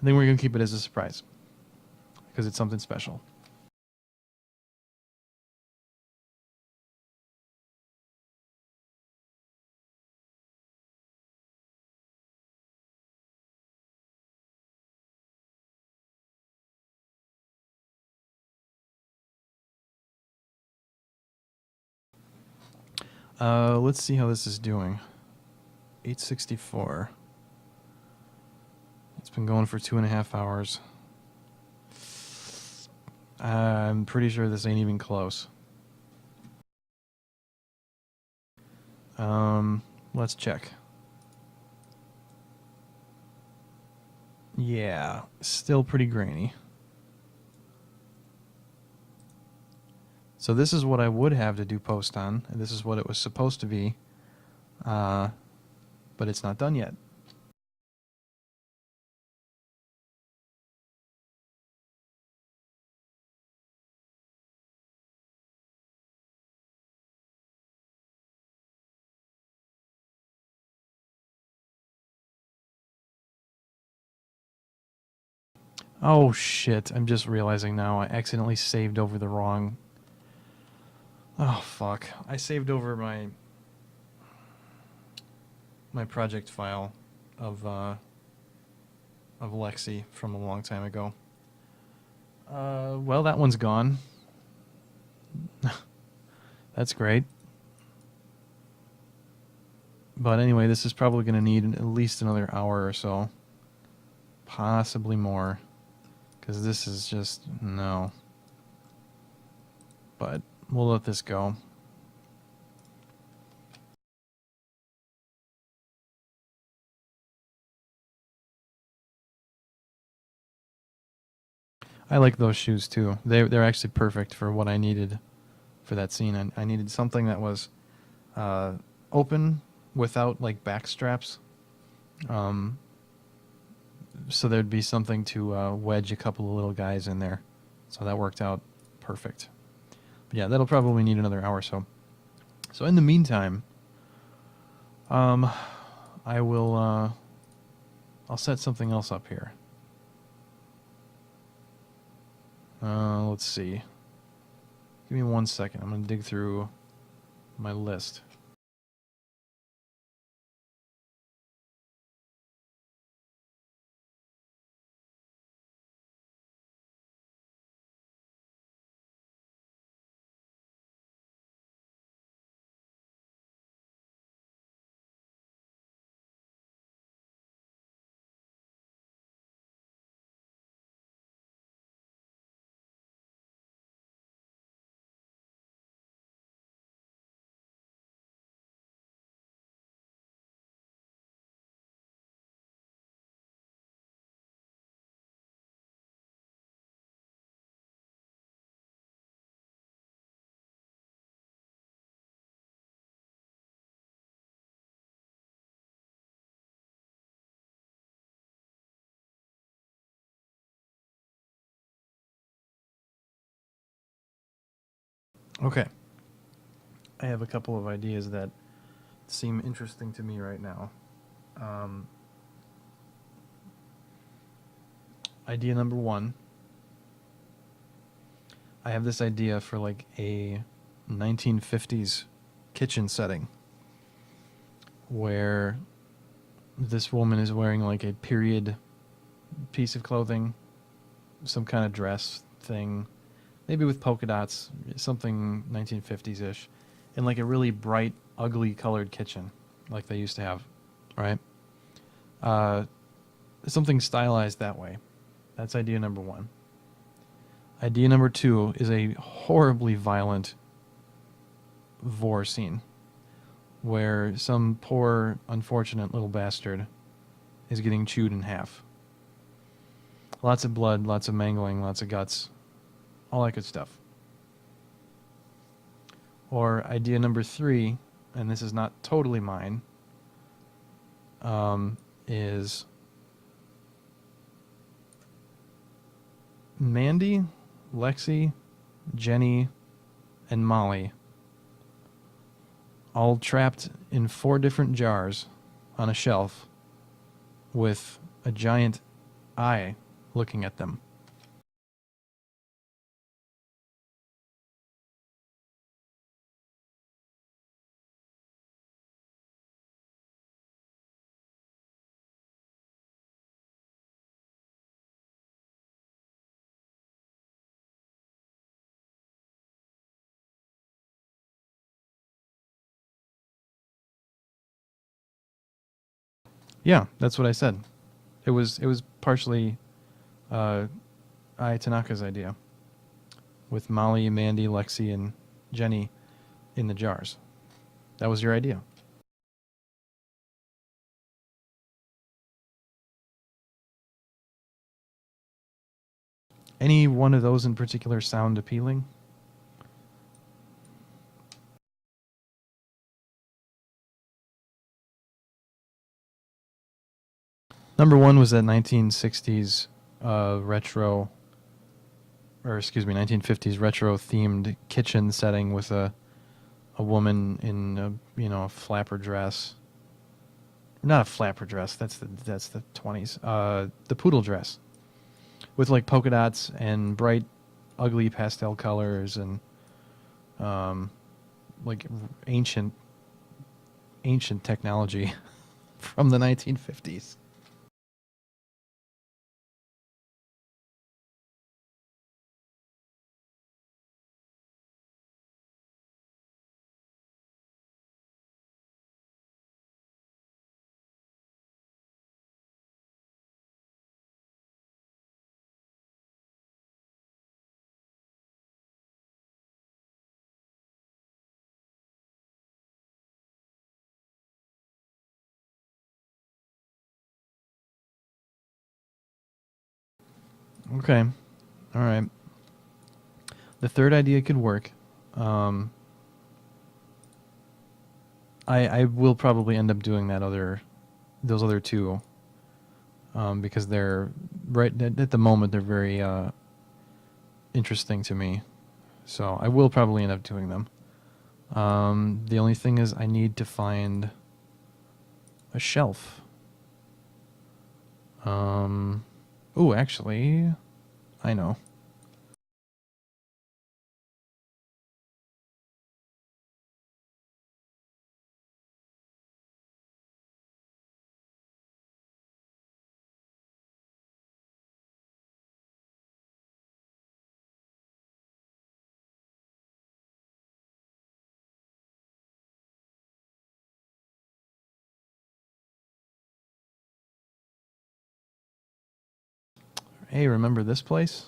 I think we're going to keep it as a surprise because it's something special. Let's see how this is doing. 864. It's been going for 2.5 hours. I'm pretty sure this ain't even close. Let's check. Yeah, still pretty grainy. So this is what I would have to do post on, and this is what it was supposed to be, but it's not done yet. Oh shit, I'm just realizing now I accidentally saved over the wrong... Oh fuck, I saved over my project file of Lexi from a long time ago. Well, that one's gone. That's great. But anyway, this is probably going to need at least another hour or so. Possibly more. Because this is just... no. But we'll let this go. I like those shoes too. They're actually perfect for what I needed for that scene. I needed something that was open without like back straps. So there'd be something to wedge a couple of little guys in there. So that worked out perfect. But yeah, that'll probably need another hour or so. So in the meantime, I will I'll set something else up here. Let's see. Give me 1 second. I'm going to dig through my list. Okay. I have a couple of ideas that seem interesting to me right now. Idea number one. I have this idea for like a 1950s kitchen setting where this woman is wearing like a period piece of clothing, some kind of dress thing, maybe with polka dots, something 1950s-ish, in like a really bright, ugly colored kitchen like they used to have, right? Something stylized that way. That's idea number one. Idea number two is a horribly violent vor scene where some poor, unfortunate little bastard is getting chewed in half. Lots of blood, lots of mangling, lots of guts, all that good stuff. Or idea number three, and this is not totally mine, is Mandy, Lexi, Jenny, and Molly all trapped in 4 different jars on a shelf with a giant eye looking at them. Yeah, that's what I said. It was partially Ai Tanaka's idea, with Molly, Mandy, Lexi, and Jenny in the jars. That was your idea. Any one of those in particular sound appealing? Number one was that 1960s retro, or excuse me, 1950s retro themed kitchen setting with a woman in a flapper dress. Not a flapper dress. That's the 20s. The poodle dress with like polka dots and bright, ugly pastel colors and um, like ancient technology from the 1950s. Okay, all right. The third idea could work. Um, I will probably end up doing those other two, because they're right at the moment they're very interesting to me. So I will probably end up doing them. The only thing is I need to find a shelf. Oh, actually, I know. Hey, remember this place?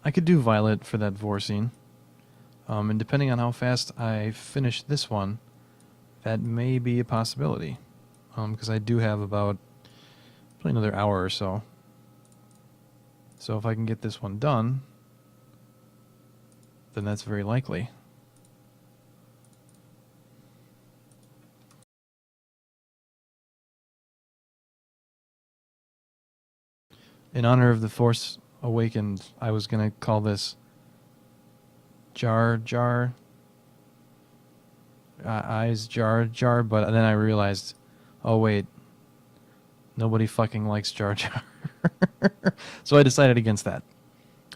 I could do Violet for that vor scene. And depending on how fast I finish this one, that may be a possibility. Because I do have about probably another hour or so. So if I can get this one done, then that's very likely. In honor of the Force Awakened, I was going to call this Jar Jar. Eyes Jar Jar, but then I realized, oh wait, nobody fucking likes Jar Jar. So I decided against that.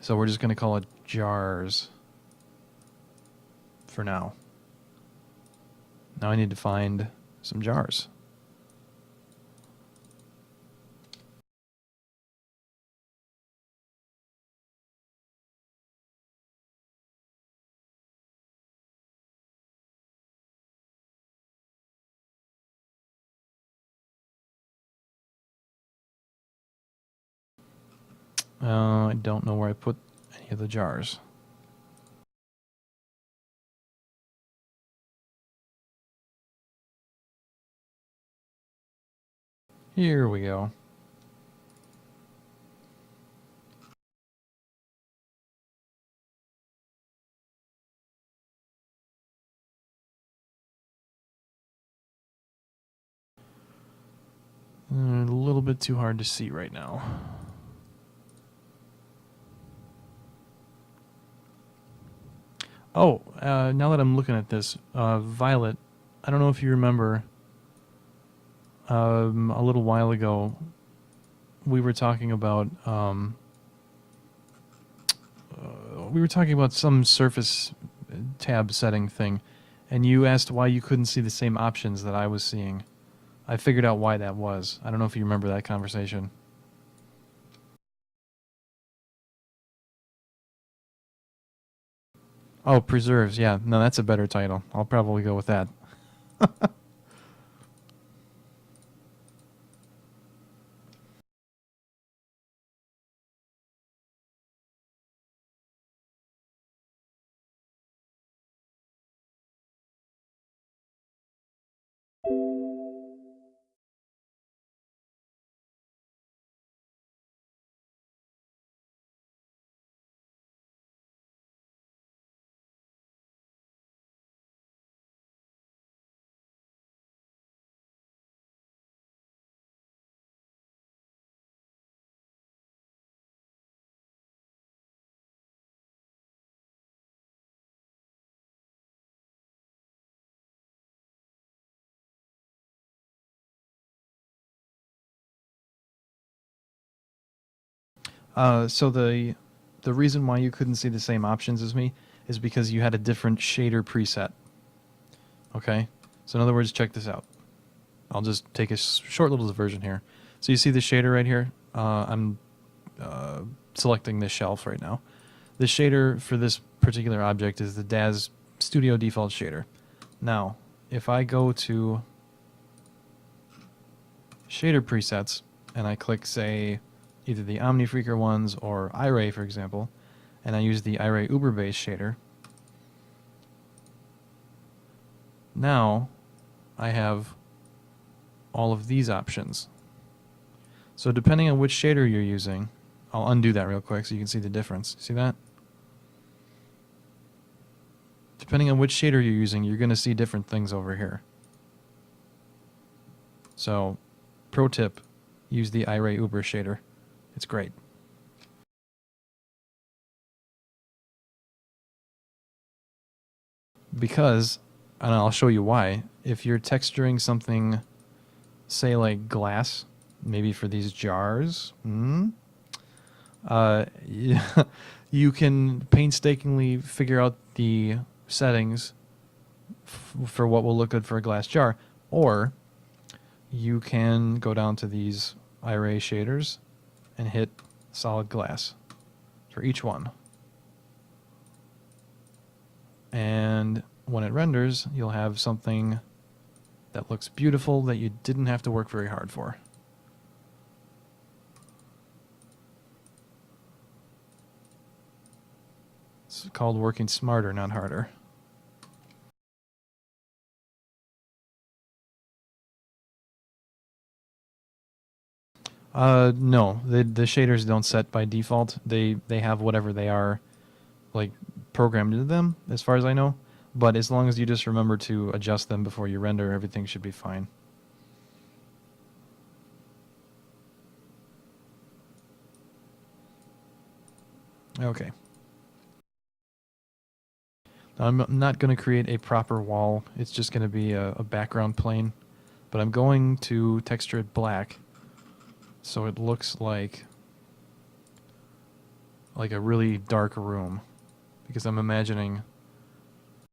So we're just going to call it Jars for now. Now I need to find some jars. I don't know where I put any of the jars. Here we go. A little bit too hard to see right now. Oh, now that I'm looking at this, Violet, I don't know if you remember, a little while ago, we were talking about some Surface tab setting thing, and you asked why you couldn't see the same options that I was seeing. I figured out why that was. I don't know if you remember that conversation. Oh, Preserves. Yeah, no, that's a better title. I'll probably go with that. So the reason why you couldn't see the same options as me is because you had a different shader preset. Okay? So in other words, check this out. I'll just take a short little diversion here. So you see the shader right here? I'm selecting this shelf right now. The shader for this particular object is the DAZ Studio default shader. Now, if I go to shader presets and I click, say, either the OmniFreaker ones or Iray, for example, and I use the Iray Uberbase shader, now I have all of these options. So depending on which shader you're using, I'll undo that real quick so you can see the difference. See that? Depending on which shader you're using, you're going to see different things over here. So, pro tip, use the Iray Uber shader. It's great. Because, and I'll show you why, if you're texturing something, say like glass, maybe for these jars, you can painstakingly figure out the settings for what will look good for a glass jar, or you can go down to these Iray shaders and hit solid glass for each one. And when it renders, you'll have something that looks beautiful that you didn't have to work very hard for. It's called working smarter, not harder. No, the shaders don't set by default. They have whatever they are, like, programmed into them, as far as I know. But as long as you just remember to adjust them before you render, everything should be fine. Okay. I'm not going to create a proper wall. It's just going to be a background plane. But I'm going to texture it black so it looks like a really dark room. Because I'm imagining